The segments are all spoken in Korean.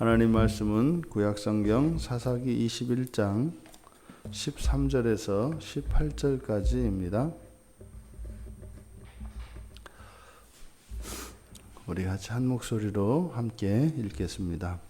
하나님 말씀은 구약성경 사사기 21장 13절에서 18절까지입니다. 우리 같이 한 목소리로 함께 읽겠습니다.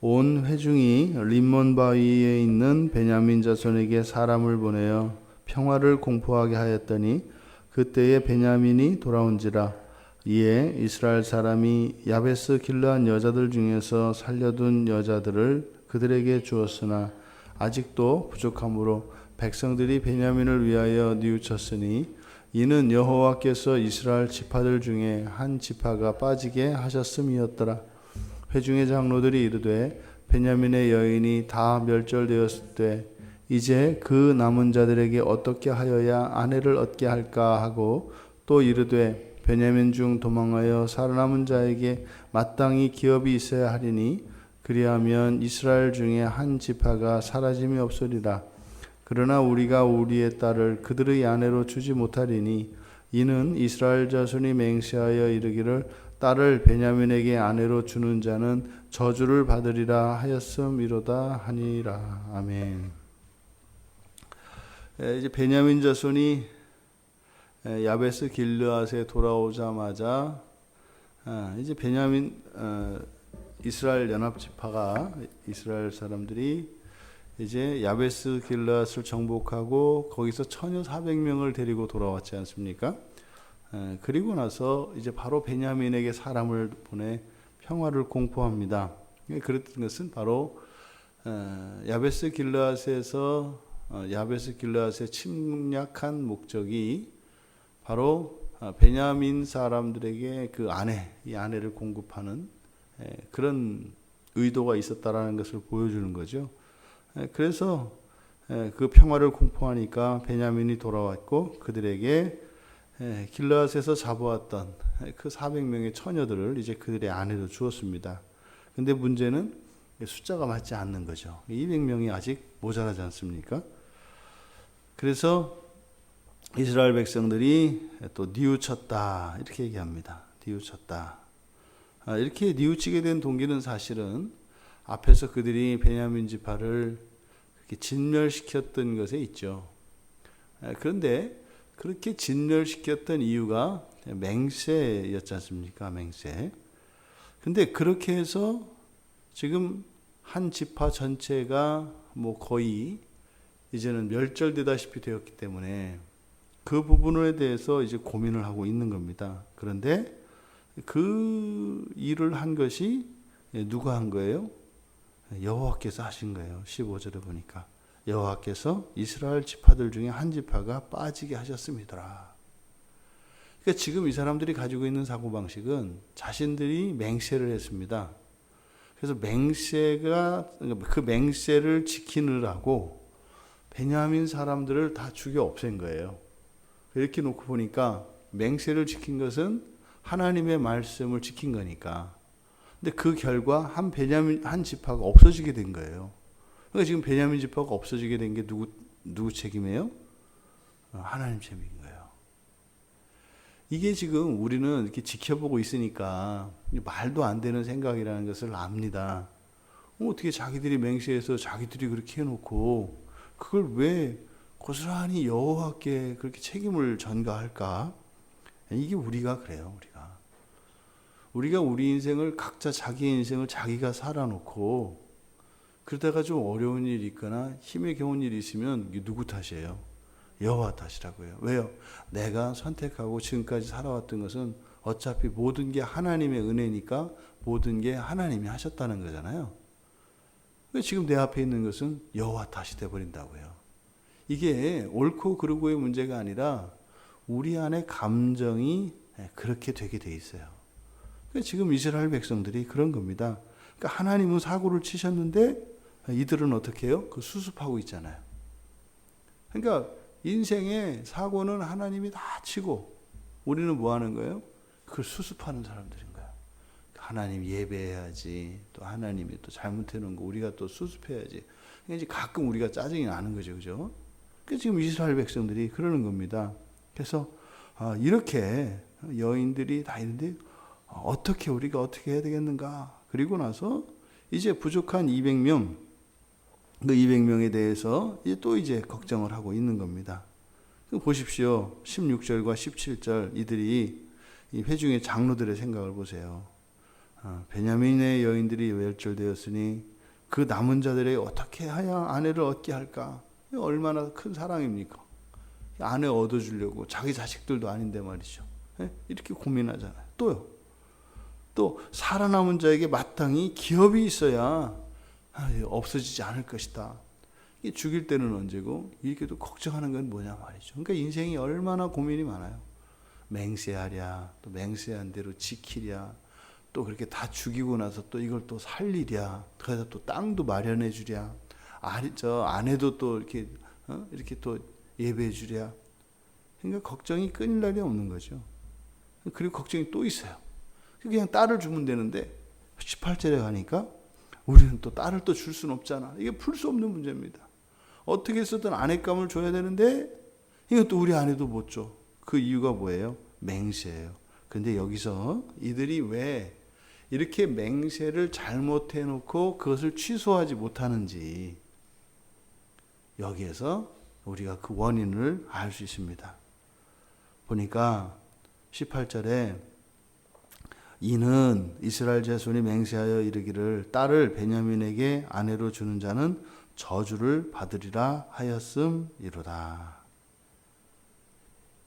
온 회중이 림몬 바위에 있는 베냐민 자손에게 사람을 보내어 평화를 공포하게 하였더니 그때에 베냐민이 돌아온지라. 이에 이스라엘 사람이 야베스 길르앗 여자들 중에서 살려둔 여자들을 그들에게 주었으나 아직도 부족함으로 백성들이 베냐민을 위하여 뉘우쳤으니 이는 여호와께서 이스라엘 지파들 중에 한 지파가 빠지게 하셨음이었더라. 회중의 장로들이 이르되 베냐민의 여인이 다 멸절되었을 때 이제 그 남은 자들에게 어떻게 하여야 아내를 얻게 할까 하고 또 이르되 베냐민 중 도망하여 살아남은 자에게 마땅히 기업이 있어야 하리니 그리하면 이스라엘 중에 한 지파가 사라짐이 없으리라. 그러나 우리가 우리의 딸을 그들의 아내로 주지 못하리니 이는 이스라엘 자손이 맹세하여 이르기를 딸을 베냐민에게 아내로 주는 자는 저주를 받으리라 하였음이로다 하니라. 아멘. 이제 베냐민 자손이 야베스 길르앗에 돌아오자마자 이제 베냐민 이스라엘 연합 지파가 이스라엘 사람들이 이제 야베스 길르앗을 정복하고 거기서 처녀 400명을 데리고 돌아왔지 않습니까? 그리고 나서 이제 바로 베냐민에게 사람을 보내 평화를 공포합니다. 그랬던 것은 바로 야베스 길르앗에 침략한 목적이 바로 베냐민 사람들에게 이 아내를 공급하는 그런 의도가 있었다라는 것을 보여주는 거죠. 그래서 그 평화를 공포하니까 베냐민이 돌아왔고 그들에게 길르앗에서 잡아왔던 그 400명의 처녀들을 이제 그들의 아내로 주었습니다. 근데 문제는 숫자가 맞지 않는 거죠. 200명이 아직 모자라지 않습니까? 그래서 이스라엘 백성들이 또 뉘우쳤다 이렇게 얘기합니다. 뉘우쳤다. 이렇게 뉘우치게 된 동기는 사실은 앞에서 그들이 베냐민 지파를 그렇게 진멸시켰던 것에 있죠. 그런데 그렇게 진멸시켰던 이유가 맹세였지 않습니까? 맹세. 근데 그렇게 해서 지금 한 지파 전체가 거의 이제는 멸절되다시피 되었기 때문에 그 부분에 대해서 이제 고민을 하고 있는 겁니다. 그런데 그 일을 한 것이 누가 한 거예요? 여호와께서 하신 거예요. 15절에 보니까 여호와께서 이스라엘 지파들 중에 한 지파가 빠지게 하셨습니다. 그러니까 지금 이 사람들이 가지고 있는 사고방식은 자신들이 맹세를 했습니다. 그래서 그 맹세를 지키느라고 베냐민 사람들을 다 죽여 없앤 거예요. 이렇게 놓고 보니까 맹세를 지킨 것은 하나님의 말씀을 지킨 거니까. 근데 그 결과 한 지파가 없어지게 된 거예요. 그러니까 지금 베냐민 지파가 없어지게 된 게 누구 책임이에요? 하나님 책임인 거예요. 이게 지금 우리는 이렇게 지켜보고 있으니까 말도 안 되는 생각이라는 것을 압니다. 어떻게 자기들이 맹세해서 자기들이 그렇게 해놓고 그걸 왜 고스란히 여호와께 그렇게 책임을 전가할까? 이게 우리가 그래요. 우리가 우리 인생을 각자 자기의 인생을 자기가 살아놓고 그러다가 좀 어려운 일이 있거나 힘에 겨운 일이 있으면 이게 누구 탓이에요? 여호와 탓이라고요. 왜요? 내가 선택하고 지금까지 살아왔던 것은 어차피 모든 게 하나님의 은혜니까 모든 게 하나님이 하셨다는 거잖아요. 지금 내 앞에 있는 것은 여호와 탓이 돼버린다고요. 이게 옳고 그르고의 문제가 아니라 우리 안에 감정이 그렇게 되게 돼 있어요. 지금 이스라엘 백성들이 그런 겁니다. 그러니까 하나님은 사고를 치셨는데 이들은 어떻게 해요? 수습하고 있잖아요. 그러니까 인생의 사고는 하나님이 다 치고 우리는 뭐 하는 거예요? 그걸 수습하는 사람들인 거예요. 하나님 예배해야지. 또 하나님이 또 잘못해 놓은 거 우리가 또 수습해야지. 이제 가끔 우리가 짜증이 나는 거죠. 그죠? 지금 이스라엘 백성들이 그러는 겁니다. 그래서 이렇게 여인들이 다 있는데 우리가 어떻게 해야 되겠는가? 그리고 나서 이제 부족한 200명, 그 200명에 대해서 이제 걱정을 하고 있는 겁니다. 보십시오. 16절과 17절 이들이 이 회중의 장로들의 생각을 보세요. 베냐민의 여인들이 멸절되었으니 그 남은 자들에게 어떻게 하여 아내를 얻게 할까? 얼마나 큰 사랑입니까? 아내 얻어주려고 자기 자식들도 아닌데 말이죠. 이렇게 고민하잖아요. 또요. 또 살아남은 자에게 마땅히 기업이 있어야 없어지지 않을 것이다. 이게 죽일 때는 언제고 이렇게 또 걱정하는 건 뭐냐 말이죠. 그러니까 인생이 얼마나 고민이 많아요. 맹세하랴, 또 맹세한 대로 지키랴, 또 그렇게 다 죽이고 나서 또 이걸 또 살리랴, 그래서 또 땅도 마련해 주랴, 저 아내도 또 이렇게 또 예배해 주랴. 그러니까 걱정이 끊일 날이 없는 거죠. 그리고 걱정이 또 있어요. 그냥 딸을 주면 되는데 18절에 가니까 우리는 또 딸을 또 줄 수는 없잖아. 이게 풀 수 없는 문제입니다. 어떻게 해서든 아내감을 줘야 되는데 이건 또 우리 아내도 못 줘. 그 이유가 뭐예요? 맹세예요. 근데 여기서 이들이 왜 이렇게 맹세를 잘못해 놓고 그것을 취소하지 못하는지 여기에서 우리가 그 원인을 알 수 있습니다. 보니까 18절에 이는 이스라엘 자손이 맹세하여 이르기를 딸을 베냐민에게 아내로 주는 자는 저주를 받으리라 하였음이로다.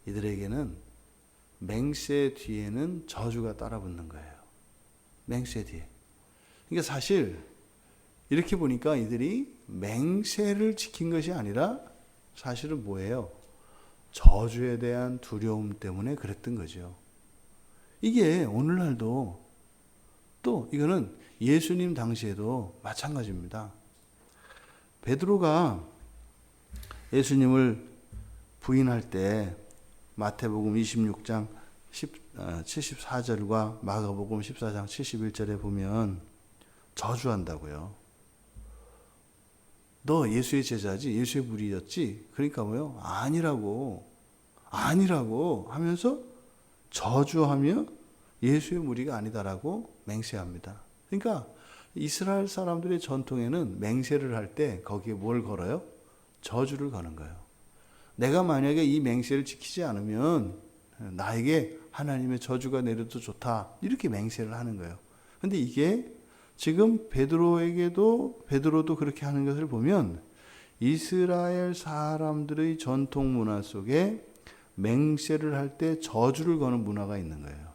이들에게는 맹세 뒤에는 저주가 따라붙는 거예요. 맹세 뒤에. 그러니까 사실 이렇게 보니까 이들이 맹세를 지킨 것이 아니라 사실은 뭐예요? 저주에 대한 두려움 때문에 그랬던 거죠. 이게 오늘날도 또 이거는 예수님 당시에도 마찬가지입니다. 베드로가 예수님을 부인할 때 마태복음 26장 74절과 마가복음 14장 71절에 보면 저주한다고요. 너 예수의 제자지? 예수의 무리였지? 그러니까 뭐요? 아니라고 하면서 저주하며 예수의 무리가 아니다라고 맹세합니다. 그러니까 이스라엘 사람들의 전통에는 맹세를 할 때 거기에 뭘 걸어요? 저주를 거는 거예요. 내가 만약에 이 맹세를 지키지 않으면 나에게 하나님의 저주가 내려도 좋다. 이렇게 맹세를 하는 거예요. 근데 이게 지금 베드로도 그렇게 하는 것을 보면 이스라엘 사람들의 전통 문화 속에 맹세를 할 때 저주를 거는 문화가 있는 거예요.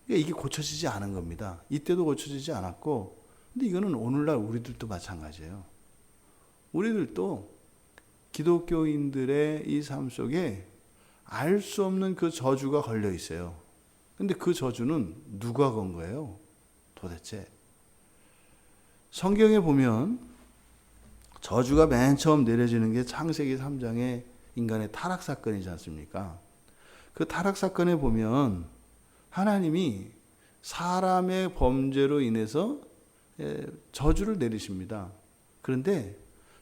그러니까 이게 고쳐지지 않은 겁니다. 이때도 고쳐지지 않았고, 근데 이거는 오늘날 우리들도 마찬가지예요. 우리들도 기독교인들의 이 삶 속에 알 수 없는 그 저주가 걸려 있어요. 근데 그 저주는 누가 건 거예요? 도대체. 성경에 보면 저주가 맨 처음 내려지는 게 창세기 3장의 인간의 타락 사건이지 않습니까? 그 타락 사건에 보면 하나님이 사람의 범죄로 인해서 저주를 내리십니다. 그런데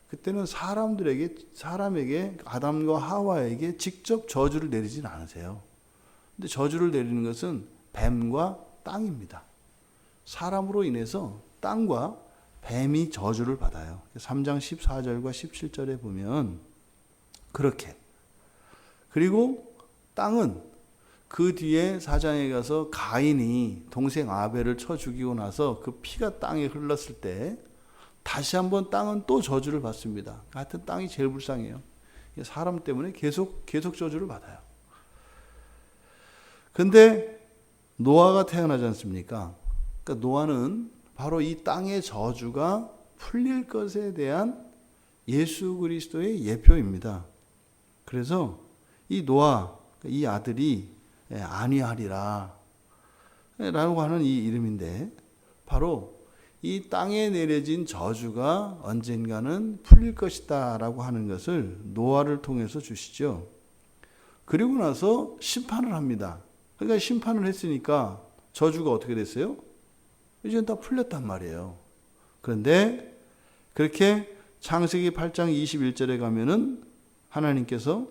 그때는 사람에게 아담과 하와에게 직접 저주를 내리진 않으세요. 근데 저주를 내리는 것은 뱀과 땅입니다. 사람으로 인해서 땅과 뱀이 저주를 받아요. 3장 14절과 17절에 보면 그렇게. 그리고 땅은 그 뒤에 4장에 가서 가인이 동생 아벨을 쳐 죽이고 나서 그 피가 땅에 흘렀을 때 다시 한번 땅은 또 저주를 받습니다. 하여튼 땅이 제일 불쌍해요. 사람 때문에 계속 저주를 받아요. 근데 노아가 태어나지 않습니까? 그러니까 노아는 바로 이 땅의 저주가 풀릴 것에 대한 예수 그리스도의 예표입니다. 그래서 이 노아, 이 아들이 안위하리라 라고 하는 이 이름인데 바로 이 땅에 내려진 저주가 언젠가는 풀릴 것이다 라고 하는 것을 노아를 통해서 주시죠. 그리고 나서 심판을 합니다. 그러니까 심판을 했으니까 저주가 어떻게 됐어요? 이제 다 풀렸단 말이에요. 그런데 그렇게 창세기 8장 21절에 가면은 하나님께서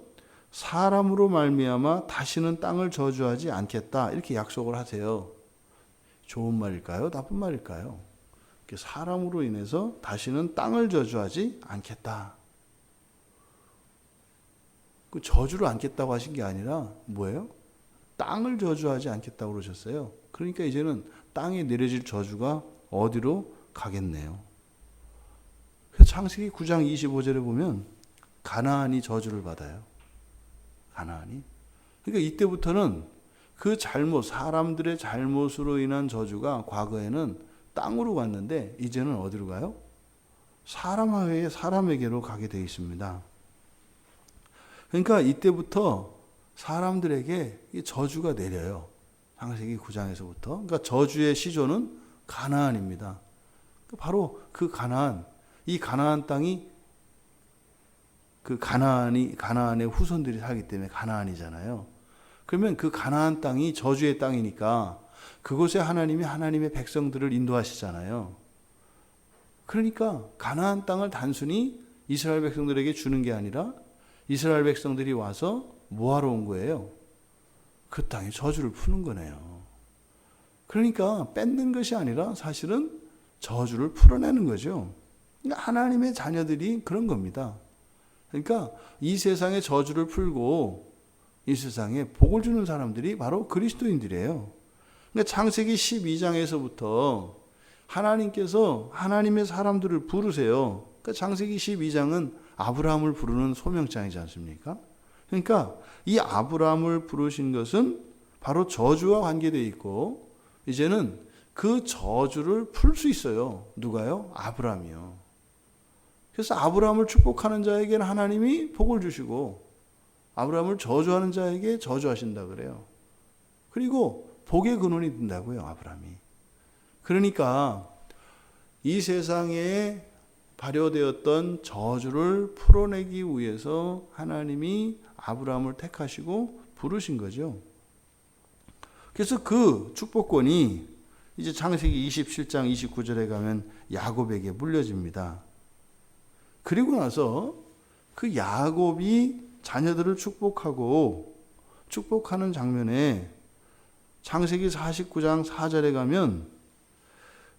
사람으로 말미암아 다시는 땅을 저주하지 않겠다 이렇게 약속을 하세요. 좋은 말일까요? 나쁜 말일까요? 사람으로 인해서 다시는 땅을 저주하지 않겠다. 그 저주를 않겠다고 하신 게 아니라 뭐예요? 땅을 저주하지 않겠다고 그러셨어요. 그러니까 이제는 땅에 내려질 저주가 어디로 가겠네요. 그래서 창세기 9장 25절에 보면 가나안이 저주를 받아요. 가나안이. 그러니까 이때부터는 그 잘못, 사람들의 잘못으로 인한 저주가 과거에는 땅으로 갔는데 이제는 어디로 가요? 사람에게로 가게 되어 있습니다. 그러니까 이때부터 사람들에게 저주가 내려요. 창세기 9장에서부터. 그러니까 저주의 시조는 가나안입니다. 바로 그 가나안, 이 가나안 땅이 그 가나안의 후손들이 살기 때문에 가나안이잖아요. 그러면 그 가나안 땅이 저주의 땅이니까 그곳에 하나님이 하나님의 백성들을 인도하시잖아요. 그러니까 가나안 땅을 단순히 이스라엘 백성들에게 주는 게 아니라 이스라엘 백성들이 와서 뭐하러 온 거예요? 그 땅에 저주를 푸는 거네요. 그러니까 뺏는 것이 아니라 사실은 저주를 풀어내는 거죠. 그러니까 하나님의 자녀들이 그런 겁니다. 그러니까 이 세상에 저주를 풀고 이 세상에 복을 주는 사람들이 바로 그리스도인들이에요. 그러니까 창세기 12장에서부터 하나님께서 하나님의 사람들을 부르세요. 그러니까 창세기 12장은 아브라함을 부르는 소명장이지 않습니까? 그러니까 이 아브라함을 부르신 것은 바로 저주와 관계되어 있고 이제는 그 저주를 풀 수 있어요. 누가요? 아브라함이요. 그래서 아브라함을 축복하는 자에게는 하나님이 복을 주시고 아브라함을 저주하는 자에게 저주하신다 그래요. 그리고 복의 근원이 된다고요, 아브라함이. 그러니까 이 세상에 발효되었던 저주를 풀어내기 위해서 하나님이 아브라함을 택하시고 부르신 거죠. 그래서 그 축복권이 이제 창세기 27장 29절에 가면 야곱에게 물려집니다. 그리고 나서 그 야곱이 자녀들을 축복하는 장면에 창세기 49장 4절에 가면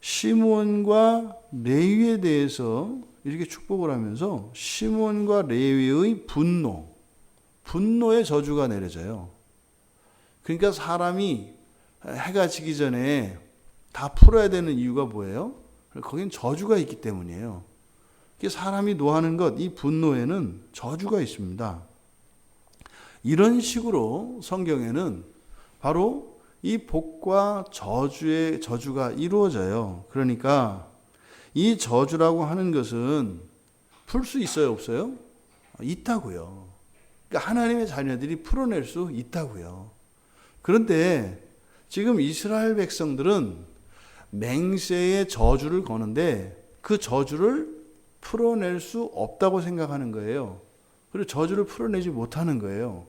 시므온과 레위에 대해서 이렇게 축복을 하면서 시므온과 레위의 분노의 저주가 내려져요. 그러니까 사람이 해가 지기 전에 다 풀어야 되는 이유가 뭐예요? 거긴 저주가 있기 때문이에요. 사람이 노하는 것, 이 분노에는 저주가 있습니다. 이런 식으로 성경에는 바로 이 복과 저주가 이루어져요. 그러니까 이 저주라고 하는 것은 풀 수 있어요, 없어요? 있다고요. 그러니까 하나님의 자녀들이 풀어낼 수 있다고요. 그런데 지금 이스라엘 백성들은 맹세의 저주를 거는데 그 저주를 풀어낼 수 없다고 생각하는 거예요. 그리고 저주를 풀어내지 못하는 거예요.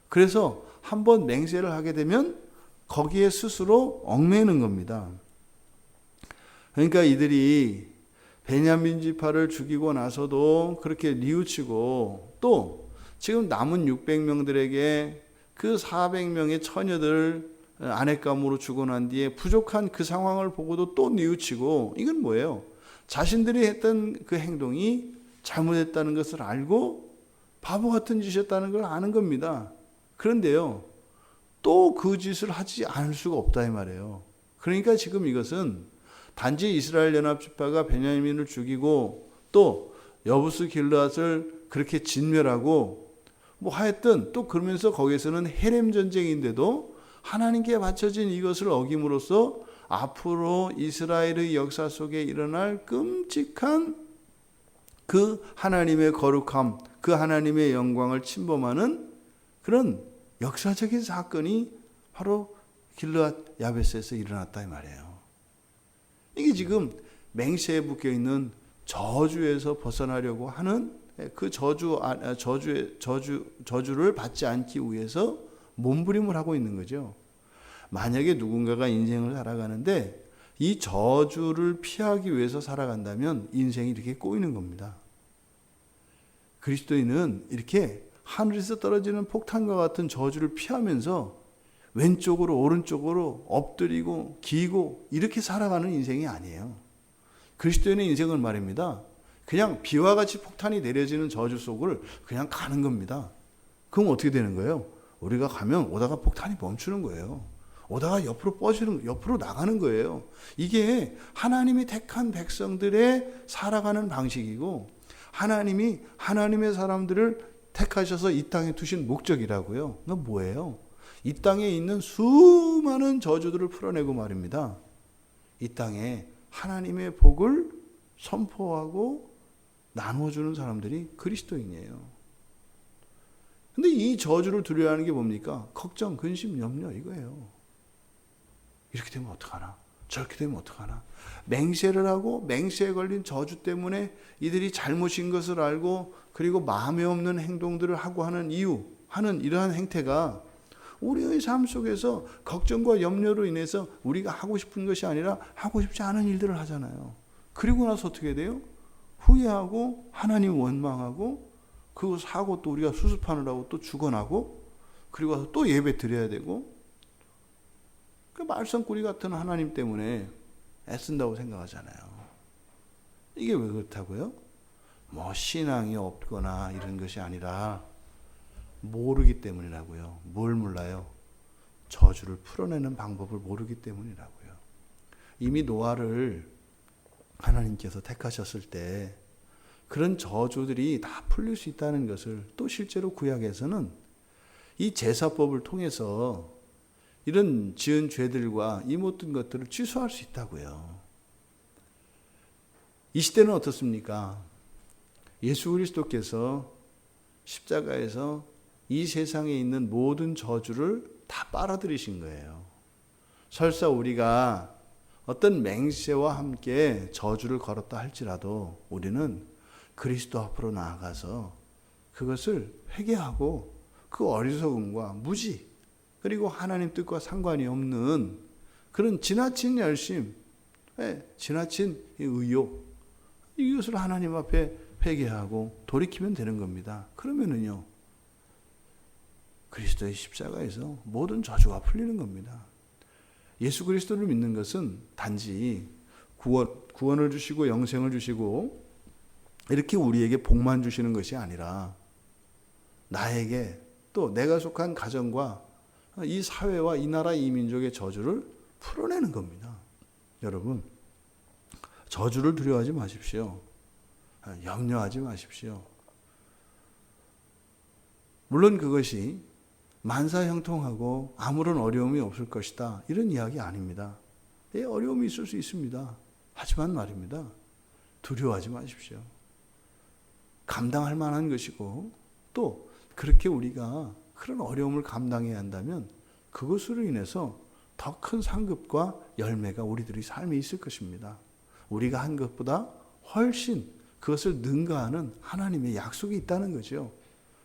그래서 한번 맹세를 하게 되면 거기에 스스로 얽매이는 겁니다. 그러니까 이들이 베냐민 지파를 죽이고 나서도 그렇게 뉘우치고 또 지금 남은 600명들에게 그 400명의 처녀들 아내감으로 죽어 난 뒤에 부족한 그 상황을 보고도 또 뉘우치고 이건 뭐예요? 자신들이 했던 그 행동이 잘못했다는 것을 알고 바보 같은 짓이었다는 걸 아는 겁니다. 그런데요, 또 그 짓을 하지 않을 수가 없다 이 말이에요. 그러니까 지금 이것은 단지 이스라엘 연합지파가 베냐민을 죽이고 또 여부스 길르앗을 그렇게 진멸하고 뭐 하여튼 또 그러면서 거기에서는 헤렘 전쟁인데도 하나님께 바쳐진 이것을 어김으로써 앞으로 이스라엘의 역사 속에 일어날 끔찍한 그 하나님의 거룩함, 그 하나님의 영광을 침범하는 그런 역사적인 사건이 바로 길르앗 야베스에서 일어났다 이 말이에요. 이게 지금 맹세에 묶여 있는 저주에서 벗어나려고 하는 그 저주를 받지 않기 위해서 몸부림을 하고 있는 거죠. 만약에 누군가가 인생을 살아가는데 이 저주를 피하기 위해서 살아간다면 인생이 이렇게 꼬이는 겁니다. 그리스도인은 이렇게 하늘에서 떨어지는 폭탄과 같은 저주를 피하면서 왼쪽으로 오른쪽으로 엎드리고 기고 이렇게 살아가는 인생이 아니에요. 그리스도인의 인생은 말입니다. 그냥 비와 같이 폭탄이 내려지는 저주 속을 그냥 가는 겁니다. 그럼 어떻게 되는 거예요? 우리가 가면 오다가 폭탄이 멈추는 거예요. 오다가 옆으로 나가는 거예요. 이게 하나님이 택한 백성들의 살아가는 방식이고, 하나님이 하나님의 사람들을 택하셔서 이 땅에 두신 목적이라고요. 그건 뭐예요? 이 땅에 있는 수많은 저주들을 풀어내고 말입니다. 이 땅에 하나님의 복을 선포하고 나눠주는 사람들이 그리스도인이에요. 근데 이 저주를 두려워하는 게 뭡니까? 걱정, 근심, 염려 이거예요. 이렇게 되면 어떡하나? 저렇게 되면 어떡하나? 맹세를 하고 맹세에 걸린 저주 때문에 이들이 잘못인 것을 알고 그리고 마음에 없는 행동들을 하고 하는 이러한 행태가 우리의 삶 속에서 걱정과 염려로 인해서 우리가 하고 싶은 것이 아니라 하고 싶지 않은 일들을 하잖아요. 그리고 나서 어떻게 돼요? 후회하고 하나님 원망하고 그 사고 또 우리가 수습하느라고 또 죽어나고 그리고 와서 또 예배 드려야 되고 그 말썽꾸리 같은 하나님 때문에 애쓴다고 생각하잖아요. 이게 왜 그렇다고요? 뭐 신앙이 없거나 이런 것이 아니라 모르기 때문이라고요. 뭘 몰라요? 저주를 풀어내는 방법을 모르기 때문이라고요. 이미 노아를 하나님께서 택하셨을 때 그런 저주들이 다 풀릴 수 있다는 것을 또 실제로 구약에서는 이 제사법을 통해서 이런 지은 죄들과 이 모든 것들을 취소할 수 있다고요. 이 시대는 어떻습니까? 예수 그리스도께서 십자가에서 이 세상에 있는 모든 저주를 다 빨아들이신 거예요. 설사 우리가 어떤 맹세와 함께 저주를 걸었다 할지라도 우리는 그리스도 앞으로 나아가서 그것을 회개하고 그 어리석음과 무지 그리고 하나님 뜻과 상관이 없는 그런 지나친 열심, 지나친 의욕 이것을 하나님 앞에 회개하고 돌이키면 되는 겁니다. 그러면은요 그리스도의 십자가에서 모든 저주가 풀리는 겁니다. 예수 그리스도를 믿는 것은 단지 구원을 주시고 영생을 주시고 이렇게 우리에게 복만 주시는 것이 아니라 나에게 또 내가 속한 가정과 이 사회와 이 나라 이 민족의 저주를 풀어내는 겁니다. 여러분 저주를 두려워하지 마십시오. 염려하지 마십시오. 물론 그것이 만사형통하고 아무런 어려움이 없을 것이다. 이런 이야기 아닙니다. 어려움이 있을 수 있습니다. 하지만 말입니다. 두려워하지 마십시오. 감당할 만한 것이고 또 그렇게 우리가 그런 어려움을 감당해야 한다면 그것으로 인해서 더 큰 상급과 열매가 우리들의 삶에 있을 것입니다. 우리가 한 것보다 훨씬 그것을 능가하는 하나님의 약속이 있다는 거죠.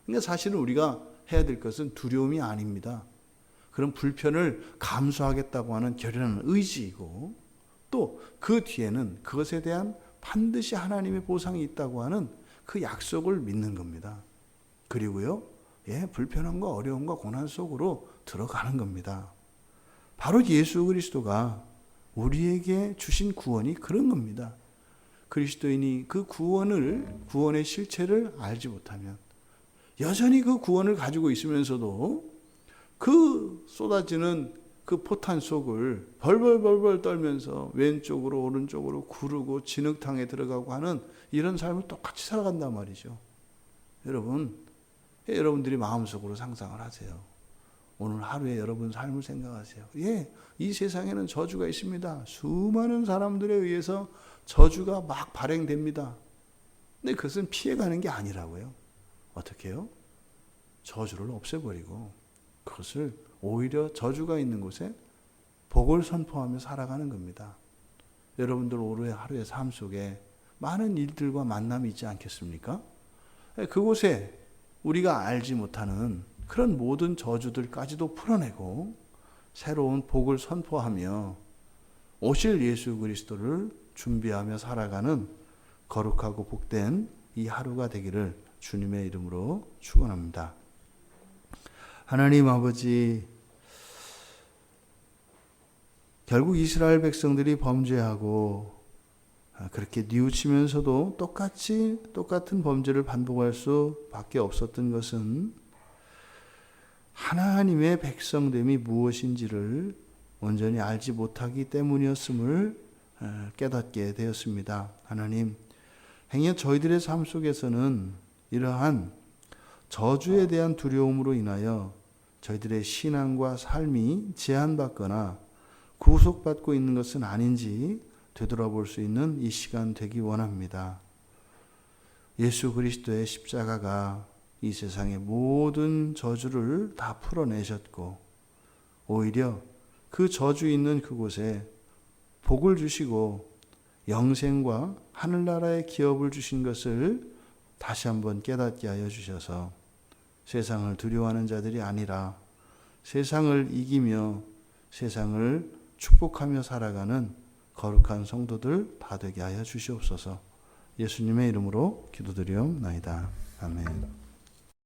그러니까 사실은 우리가 해야 될 것은 두려움이 아닙니다. 그런 불편을 감수하겠다고 하는 결연한 의지이고 또 그 뒤에는 그것에 대한 반드시 하나님의 보상이 있다고 하는 그 약속을 믿는 겁니다. 그리고요, 불편함과 어려움과 고난 속으로 들어가는 겁니다. 바로 예수 그리스도가 우리에게 주신 구원이 그런 겁니다. 그리스도인이 그 구원의 실체를 알지 못하면 여전히 그 구원을 가지고 있으면서도 그 쏟아지는 그 포탄 속을 벌벌벌벌 떨면서 왼쪽으로 오른쪽으로 구르고 진흙탕에 들어가고 하는 이런 삶을 똑같이 살아간단 말이죠. 여러분들이 마음속으로 상상을 하세요. 오늘 하루에 여러분 삶을 생각하세요. 이 세상에는 저주가 있습니다. 수많은 사람들에 의해서 저주가 막 발행됩니다. 근데 그것은 피해가는 게 아니라고요. 어떻게 해요? 저주를 없애버리고 그것을 오히려 저주가 있는 곳에 복을 선포하며 살아가는 겁니다. 여러분들 올해 하루의 삶 속에 많은 일들과 만남이 있지 않겠습니까? 그곳에 우리가 알지 못하는 그런 모든 저주들까지도 풀어내고 새로운 복을 선포하며 오실 예수 그리스도를 준비하며 살아가는 거룩하고 복된 이 하루가 되기를 주님의 이름으로 축원합니다. 하나님 아버지, 결국 이스라엘 백성들이 범죄하고 그렇게 뉘우치면서도 똑같은 범죄를 반복할 수밖에 없었던 것은 하나님의 백성됨이 무엇인지를 온전히 알지 못하기 때문이었음을 깨닫게 되었습니다. 하나님, 행여 저희들의 삶 속에서는 이러한 저주에 대한 두려움으로 인하여 저희들의 신앙과 삶이 제한받거나 구속받고 있는 것은 아닌지 되돌아볼 수 있는 이 시간 되기 원합니다. 예수 그리스도의 십자가가 이 세상의 모든 저주를 다 풀어내셨고 오히려 그 저주 있는 그곳에 복을 주시고 영생과 하늘나라의 기업을 주신 것을 다시 한번 깨닫게 하여 주셔서 세상을 두려워하는 자들이 아니라 세상을 이기며 세상을 축복하며 살아가는 거룩한 성도들 다 되게 하여 주시옵소서. 예수님의 이름으로 기도드리옵나이다. 아멘.